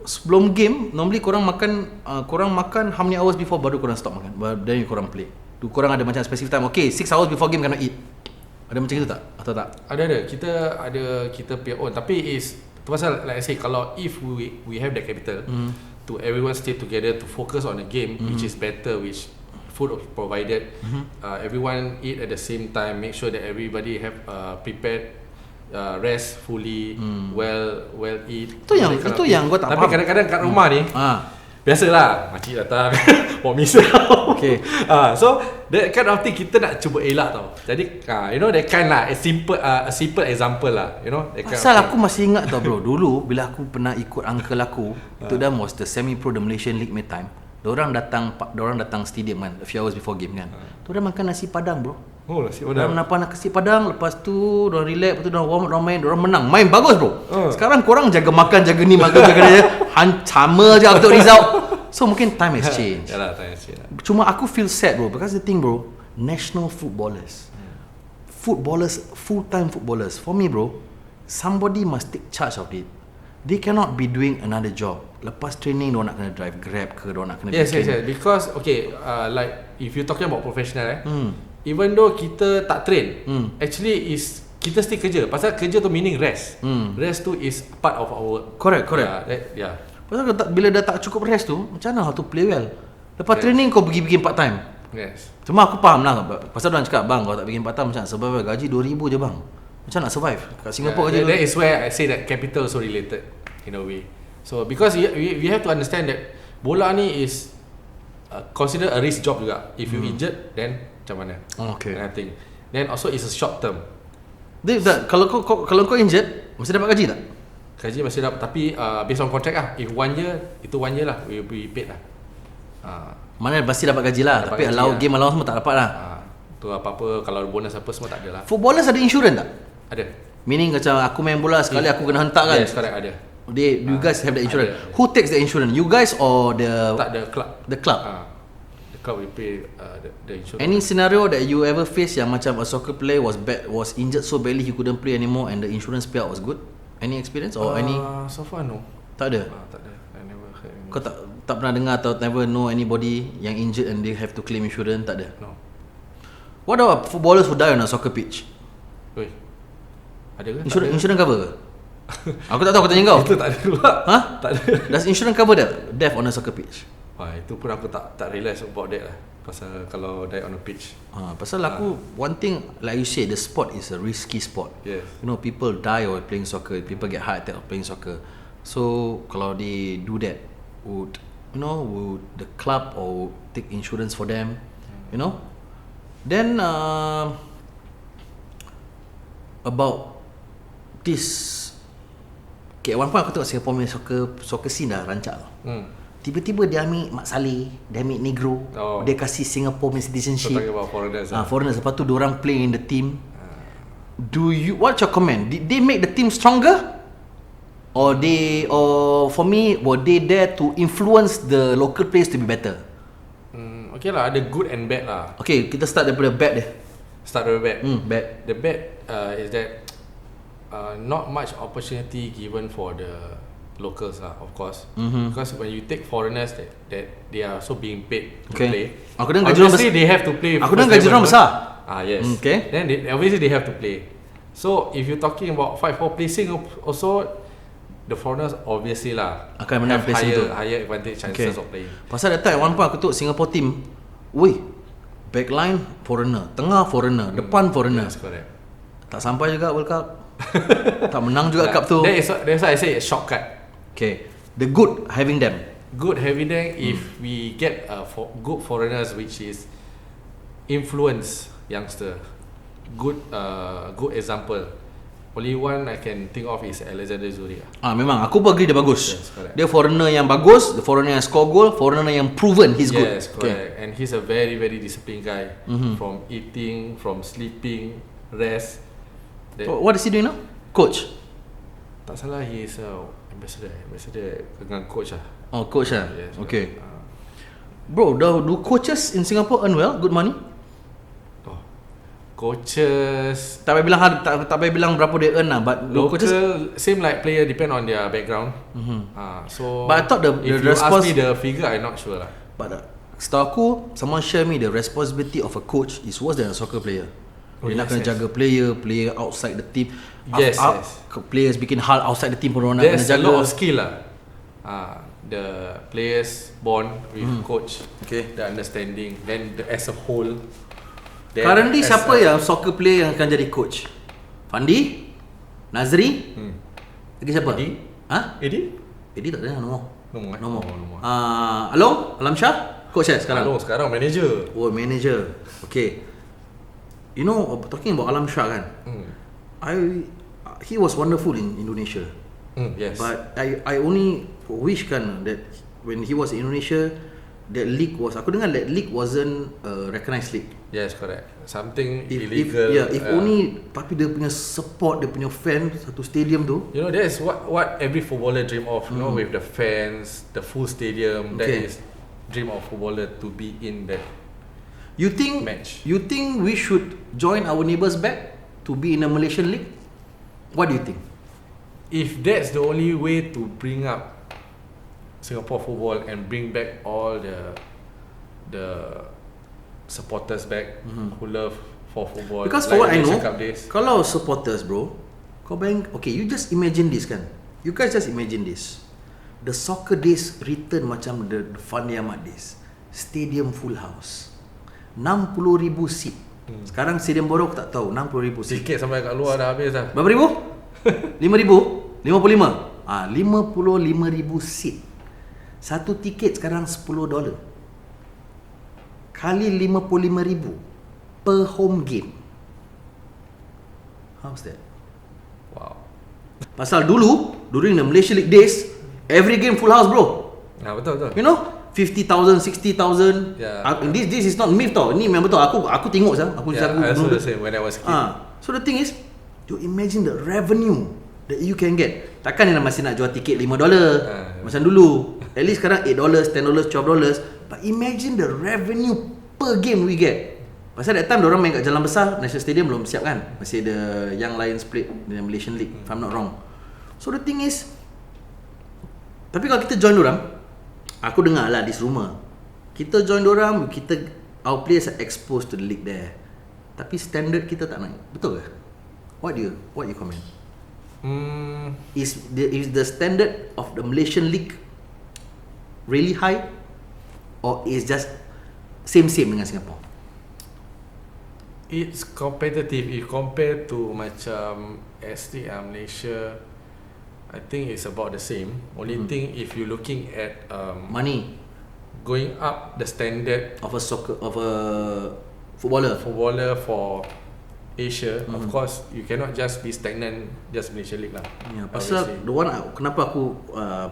sebelum game, normally korang makan how many hours before baru korang stop makan, then korang play. Tu korang ada macam specific time. Okay, 6 hours before game cannot eat. Ada macam itu tak? Atau tak? Ada. Kita punya own. Tapi is tu pasal like I say, kalau if we have that capital to everyone stay together to focus on the game, which is better, which food provided, everyone eat at the same time, make sure that everybody have prepared, rest fully, well eat. Itu yang gua tak faham. Tapi kadang-kadang kat rumah ni, biasalah makcik datang buat misal. Okay. So that kind of thing kita nak cuba elak tau. Jadi you know that kind lah, a simple example lah, you know. Pasal aku masih ingat tau bro, dulu bila aku pernah ikut uncle aku, itu dah was the semi-pro the Malaysian League May time. Diorang datang stadium kan, a few hours before game kan. Diorang makan nasi padang bro. Oh, nasi padang. Diorang makan nasi padang, lepas tu diorang relax, lepas tu diorang warm up, diorang main, diorang menang. Main bagus bro. Sekarang korang jaga makan, jaga ni, jaga dia. Sama je untuk result. So mungkin time has changed. Yalah, time has changed. Cuma aku feel sad bro, because the thing bro, national footballers, full-time footballers, for me bro, somebody must take charge of it. They cannot be doing another job. Lepas training, diorang nak kena drive Grab ke, diorang nak kena Yes. Because okay, like if you talking about professional, even though kita tak train, actually is kita still kerja. Pasal kerja tu meaning rest. Rest tu is part of our. Correct. Yeah. Pasal bila dah tak cukup rest tu, macam mana how to play well? Lepas training kau pergi bikin part time. Yes. Cuma aku faham lah, pasal diorang cakap, bang, kau tak bikin part time macam sebab gaji 2,000 je bang. Macam nak survive kat Singapore je. That is where I say that capital also related in a way. So because we have to understand that bola ni is consider a risk job juga. If you injured, then macam mana? Okay. Nothing. Then also it's a short term. Kalau kau injured, mesti dapat gaji tak? Gaji masih dapat, tapi based on contract lah. If 1 year, itu 1 year lah, we will be paid lah. Mana pasti dapat gaji lah, tapi game allowance semua tak dapat lah. Tu apa-apa, kalau bonus apa semua tak ada lah. Footballers ada insurance tak? Ada. Meaning macam aku main bola sekali aku kena hentak kan? Yes, correct, ada. You guys have the insurance. Ada. Who takes the insurance? You guys or the? Tak, the club. The club. The club will pay the insurance. Any scenario that you ever face yang macam a soccer player was injured so badly he couldn't play anymore and the insurance payout was good? Any experience or any? So far no. Tak ada. Tak ada. I never heard any. Kau tak pernah dengar atau never know anybody yang injured and they have to claim insurance? Tak ada. No. What about footballers who die on a soccer pitch? Oi. Ada ke? Insurance cover ke? Aku tak tahu, aku tanya kau. Itu tak ada pula. Tak ada. Does insurance cover that death on a soccer pitch? Wah, itu pun aku tak realise about that lah. Pasal kalau die on a pitch. Pasal aku one thing like you say, the sport is a risky sport. Yes. You know, people die while playing soccer. People get heart attack while playing soccer. So kalau they do that, would the club or take insurance for them? You know? Then about this. Okay, at one point aku tengok Singapore punya soccer scene dah rancak. Tiba-tiba dia ambil Mak Saleh, dia ambil Negro, dia kasih Singapore punya citizenship. So talking about foreigners. Foreigners. Lepas tu diorang play in the team. What's your comment? Did they make the team stronger? Or for me, were they there to influence the local players to be better? Okay lah, ada good and bad lah. Okay, kita start daripada bad deh. Start dari bad. Bad. The bad is that not much opportunity given for the locals lah, of course. Because when you take foreigners that they are also being paid to play. Aku dengar gaji obviously they have to play. Aku dengar gaji orang besar. Yes. Okay. Then obviously they have to play. So if you're talking about 5-4 placing also, the foreigners obviously lah akan menang placing tu. Higher advantage chances of playing. Pasal that time one point aku tengok Singapore team, backline foreigner, tengah foreigner, depan foreigner. Yes, correct. Tak sampai juga World Cup. Tak menang juga cup tu. That's why I say a shortcut. Okay. The good having them. Good having them if we get good foreigners which is influence youngster. Good example. Only one I can think of is Alexander Zuri. Memang aku pun agree dia bagus. Yes, correct. Dia foreigner yang bagus, the foreigner yang score goal, foreigner yang proven he's good. Yes, correct. And he's a very disciplined guy. From eating, from sleeping, rest. What is he doing now? Coach. Tak salah, he is a ambassador dengan coach lah. Oh, coach lah. Yes, Okay. Bro, do coaches in Singapore earn well? Good money? Coaches Tak payah bilang berapa dia earn lah, but local coaches, same like player, depend on their background. So but I thought if you ask me the figure, I'm not sure lah. But setahu aku, someone share me the responsibility of a coach is worse than a soccer player. Dia nak kena jaga player outside the team. Yes. Players bikin hal outside the team pun orang nak There's kena jaga. a lot of skill lah. The players bond with coach, Okay. the understanding, then as a whole. Currently siapa yang soccer player yang akan jadi coach? Fandi? Nazri? Lagi siapa? Eddie? Eddie tak ada nombor. Nombor. Along? Alam Shah? Coach sekarang? Sekarang manager. Oh, manager. Okay. You know, talking about Alam Shah kan? He was wonderful in Indonesia. Yes. But I only wish kan that when he was in Indonesia, that league was, aku dengar that league wasn't a recognised league. Yes, correct. Something illegal. If only, tapi dia punya support, dia punya fans satu stadium tu. You know, that is what every footballer dream of. You know, with the fans, the full stadium. That is dream of footballer to be in that match. You think we should join our neighbours back to be in a Malaysian league? What do you think? If that's the only way to bring up Singapore football and bring back all the supporters back who love for football. Because for what I know, days. kalau supporters bro, kau bayang, okay, you just imagine this kan. You guys just imagine this. The soccer days return macam the Fandi Ahmad days. Stadium full house. 60,000 seat. Sekarang stadium baru aku tak tahu, 60,000 seat. Tiket sampai kat luar dah habis dah. Berapa ribu? 5,000? 55? 55,000 seat. Satu tiket sekarang $10 kali 55,000 per home game. How's that? Wow. Pasal dulu during the Malaysia League days, every game full house bro. Betul. You know, 50,000, 60,000. Yeah. This is not myth tau. Ini memang betul. Aku tengok sah. I also the same when I was a kid. So the thing is, you imagine the revenue that you can get. Takkan dia masih nak jual tiket $5 macam dulu. At least sekarang $8, $10, $12. But imagine the revenue per game we get. Pasal that time diorang main kat Jalan Besar, National Stadium belum siap kan. Masih ada Young Lions split dengan Malaysian League, if I'm not wrong. So the thing is, tapi kalau kita join diorang, aku dengar lah this rumor, kita join diorang, our players are exposed to the league there. Tapi standard kita tak naik. Betul ke? What you comment? Is the standard of the Malaysian league really high, or is just same dengan Singapore? It's competitive. If compared to macam SD Malaysia, I think it's about the same. Only thing, if you looking at Money going up the standard of a footballer for Asia, of course you cannot just be stagnant just Malaysia League lah. Pasal kenapa aku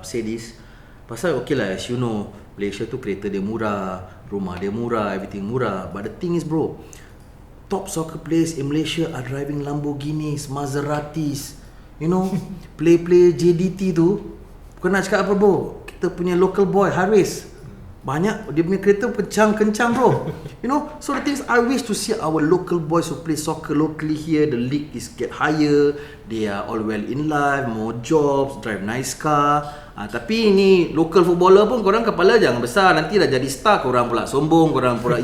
say this, pasal okay lah, as you know, Malaysia tu kereta dia murah, rumah dia murah, everything murah. But the thing is bro, top soccer players in Malaysia are driving Lamborghinis, Maseratis. You know, play JDT tu, bukan nak cakap apa bro, kita punya local boy Haris, banyak dia punya kereta kencang bro. You know, so the thing is, I wish to see our local boys who play soccer locally here, the league is get higher, they are all well in life, more jobs, drive nice car. Tapi ni local footballer pun korang kepala jangan besar, nanti dah jadi star korang pula sombong, korang pula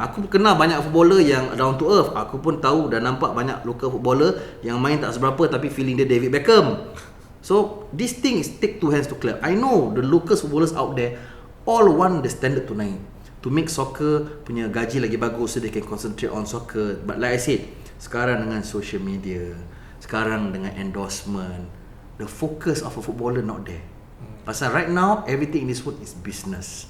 aku kenal banyak footballer yang down to earth. Aku pun tahu dan nampak banyak local footballer yang main tak seberapa tapi feeling dia David Beckham. So this thing is take two hands to clap. I know the local footballers out there all want the standard to naik, to make soccer punya gaji lagi bagus so they can concentrate on soccer. But like I said, sekarang dengan social media, sekarang dengan endorsement, the focus of a footballer not there. Pasal right now everything in this world is business.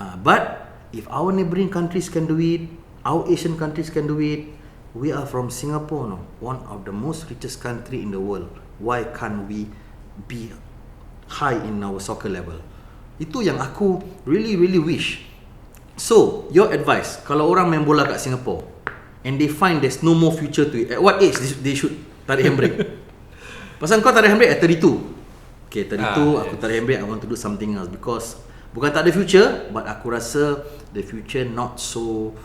But if our neighboring countries can do it, our Asian countries can do it, we are from Singapore, no, one of the most richest country in the world. Why can't we be high in our soccer level? Itu yang aku really wish. So, your advice, kalau orang main bola kat Singapore and they find there's no more future to it, at what age they should tarik handbrake? Pasal kau tarik handbrake at 32. Okay, 32 aku tarik handbrake, I want to do something else because bukan tak ada future, but aku rasa the future not so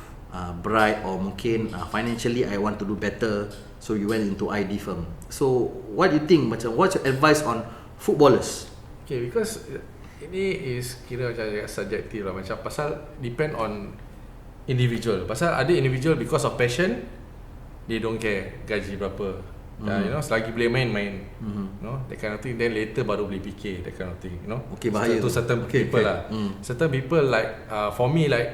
bright, or mungkin financially I want to do better, so you went into ID firm. So what do you think, macam what's your advice on footballers? Okay, because ini is kira macam subjektif lah, macam pasal depend on individual. Pasal ada individual because of passion, they don't care gaji berapa. You know, selagi boleh main, you know, that kind of thing. Then later baru boleh fikir, that kind of thing, you know. Okay, bahaya to certain people lah. Certain people like for me like,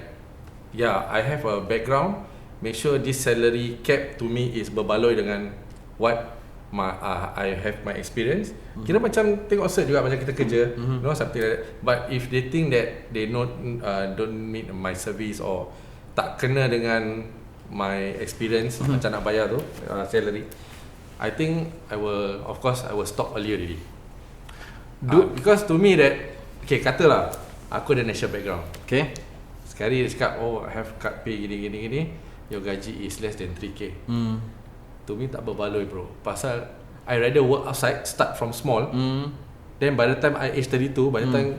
yeah, I have a background, make sure this salary cap to me is berbaloi dengan what I have my experience. Kira macam tengok cert juga macam kita kerja, you know, something like that. But if they think that they don't meet my service or tak kena dengan my experience, macam nak bayar tu salary, I think I will stop early already. Because to me that, okay, katalah aku ada national background, Okay. sekali dia cakap, oh, I have cut pay gini, your gaji is less than 3k. To me tak berbaloi bro. Pasal I rather work outside, start from small. Then by the time I age 32, by the time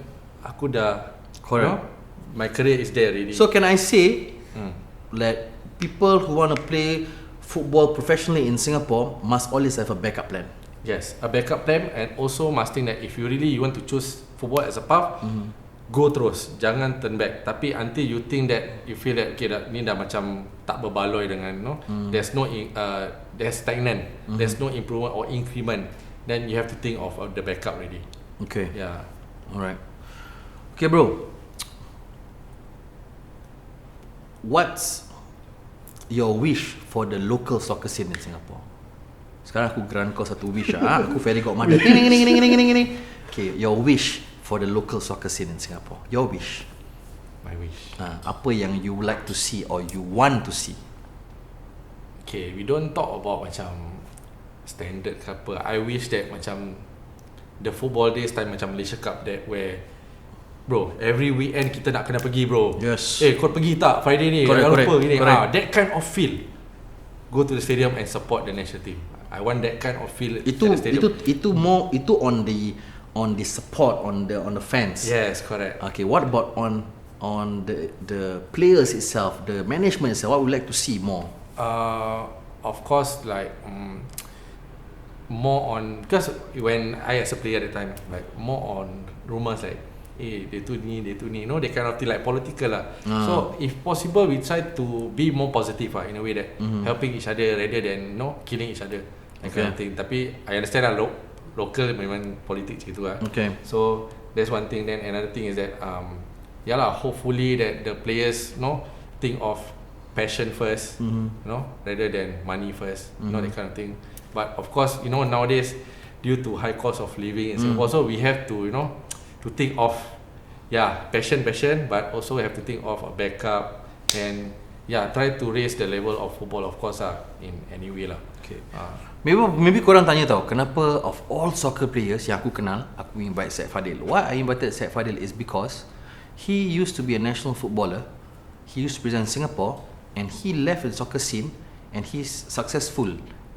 aku dah, correct, you know, my career is there already. So can I say that people who want to play football professionally in Singapore must always have a backup plan? Yes, a backup plan, and also must think that if you want to choose football as a path, go terus, jangan turn back. Tapi until you think that you feel that okay, ni dah macam tak berbaloi dengan, no, there's stagnant, there's no improvement or increment, then you have to think of the backup already. Okay. Yeah. Alright. Okay bro, what's your wish for the local soccer scene in Singapore? Sekarang aku grant kau satu wish aku very godmother. Gini. Okay, your wish for the local soccer scene in Singapore. Your wish. My wish. Apa yang you would like to see or you want to see? Okay, we don't talk about macam standard ke apa. I wish that macam the football days time macam Malaysia Cup, that where bro, every weekend kita nak kena pergi bro. Yes. Kau pergi tak Friday ni? Correct, Jangan lupa gini. correct. That kind of feel. Go to the stadium and support the national team. I want that kind of feel at the stadium. Itu on the support, on the fans. Yes, correct. Okay, what about on the players itself, the management itself? What would you like to see more? Of course, like more on, because when I as a player at the time, like more on rumors like, they tu ni, you know, they kind of thing, like political lah. So if possible, we try to be more positive in a way that helping each other rather than, you know, killing each other, that kind of thing. Tapi I understand lah, local memang politik gitu lah. Okay. So that's one thing. Then another thing is that hopefully that the players, you know, think of passion first, you know, rather than money first, you know, that kind of thing. But of course, you know, nowadays due to high cost of living in Singapore, so we have to, you know, to think of passion, but also have to think of a backup, and try to raise the level of football, of course in any way lah. Okay. Maybe korang tanya tau, kenapa of all soccer players yang aku kenal, aku invite Syed Fadhil. Why I invited Syed Fadhil is because he used to be a national footballer, he used to present Singapore, and he left the soccer scene, and he's successful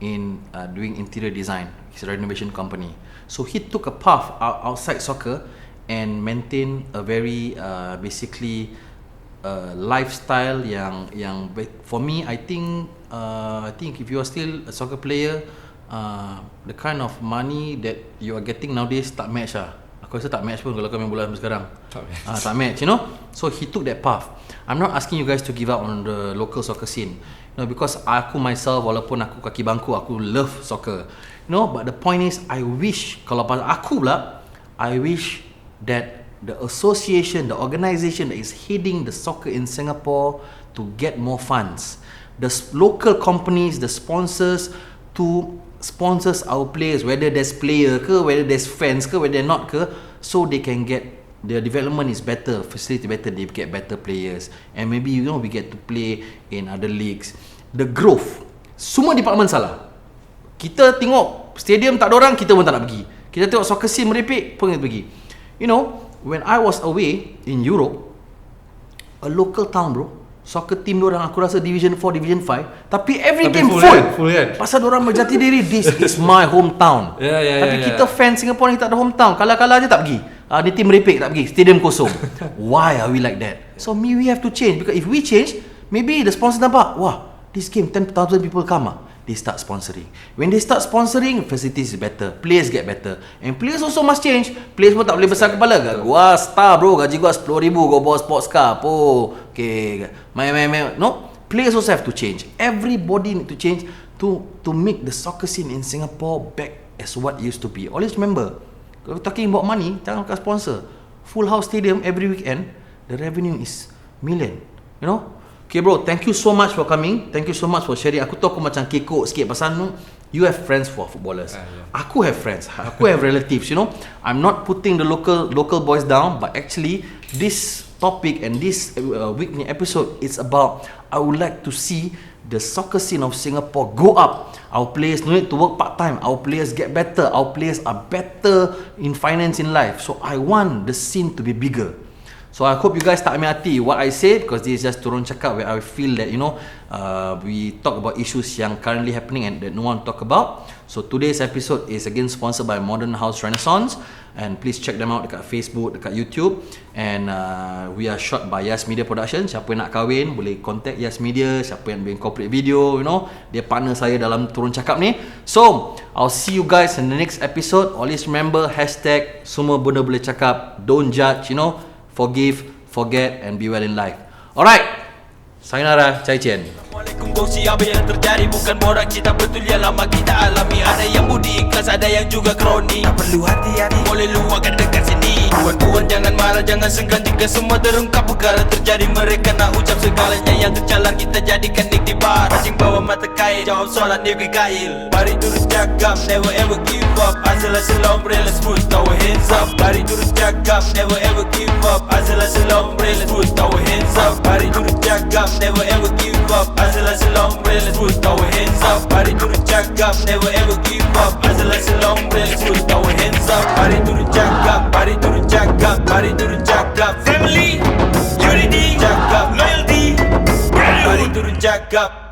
in doing interior design, his renovation company. So he took a path outside soccer and maintain a very basically lifestyle yang for me, I think if you are still a soccer player, the kind of money that you are getting nowadays tak match lah. Aku rasa tak match pun kalau kau main bola sekarang. Tak match, you know. So he took that path. I'm not asking you guys to give up on the local soccer scene, you know, because aku myself, walaupun aku kaki bangku, aku love soccer, you know. But the point is, I wish, kalau aku pula, I wish that the association, the organisation that is heading the soccer in Singapore to get more funds, the local companies, the sponsors, to sponsors our players, whether there's player ke, whether there's fans ke, whether not ke, so they can get, their development is better, facility better, they get better players, and maybe, you know, we get to play in other leagues. The growth, Semua department salah. Kita tengok stadium tak ada orang, kita pun tak nak pergi. Kita tengok soccer scene merepek pun kita pergi. You know, when I was away in Europe, a local town bro, soccer team diorang aku rasa Division 4, Division 5, tapi every game full kan? Pasal diorang berjati diri, this is my hometown. Tapi kita fans Singapore ni tak ada hometown, kalah-kalah je tak pergi. Ni team merepek tak pergi, stadium kosong. Why are we like that? So we have to change, because if we change, maybe the sponsor nampak, wah, this game 10,000 people come they start sponsoring. When they start sponsoring, facilities is better, players get better, and players also must change. Players pun tak boleh besar kepala. Gua star bro, gaji gua 10,000, gua bawa sports car. Okay, no, players also have to change. Everybody need to change to make the soccer scene in Singapore back as what it used to be. Always remember, kalau talking about money, jangan kat sponsor. Full house stadium every weekend, the revenue is million, you know. Okay bro, thank you so much for coming. Thank you so much for sharing. Aku tahu aku macam kekok sikit pasal you have friends for footballers. Aku have friends. Aku have relatives, you know. I'm not putting the local boys down, but actually this topic and this weekly episode is about, I would like to see the soccer scene of Singapore go up. Our players no need to work part time. Our players get better. Our players are better in finance in life. So I want the scene to be bigger. So I hope you guys tak ambil hati what I say, because this is just Turun Cakap, where I feel that, you know, we talk about issues yang currently happening and that no one talk about. So today's episode is again sponsored by Modern House Renaissance, and please check them out dekat Facebook, dekat YouTube, and we are shot by Yas Media Production. Siapa yang nak kahwin boleh contact Yas Media. Siapa yang bikin corporate video, you know, dia partner saya dalam Turun Cakap ni. So I'll see you guys in the next episode. Always remember hashtag semua benda boleh cakap, don't judge, you know, forgive, forget, and be well in life. Alright, sayonara, cai cian. Assalamualaikum gongsi, apa yang terjadi bukan borak, kita betul yang lama kita alami. Ada yang budi ikhlas, ada yang juga kronik. Tak perlu hati-hati, boleh luahkan dekat sini. Puan-puan jangan marah, jangan senggan jika semua terungkap perkara terjadi. Mereka nak ucap segalanya yang tercalar, kita jadikan iktibar. Asing bawa mata kail, jawab soalan dia Mikhail. Mari turun cakap, never ever give up. Asal-asal ombre, let's put our hands up. Mari turun cakap, never ever give up. Asal-asal ombre, let's put our hands up. Mari turun cakap, never ever give up. Asal-asal ombre, let's put our hands up. Mari turun cakap, never ever give up. Asal-asal ombre, let's put our hands up. Mari turun cakap, mari turun cakap, mari turun cakap. Family, unity, cakap, loyalty, Brotherhood. Mari turun cakap.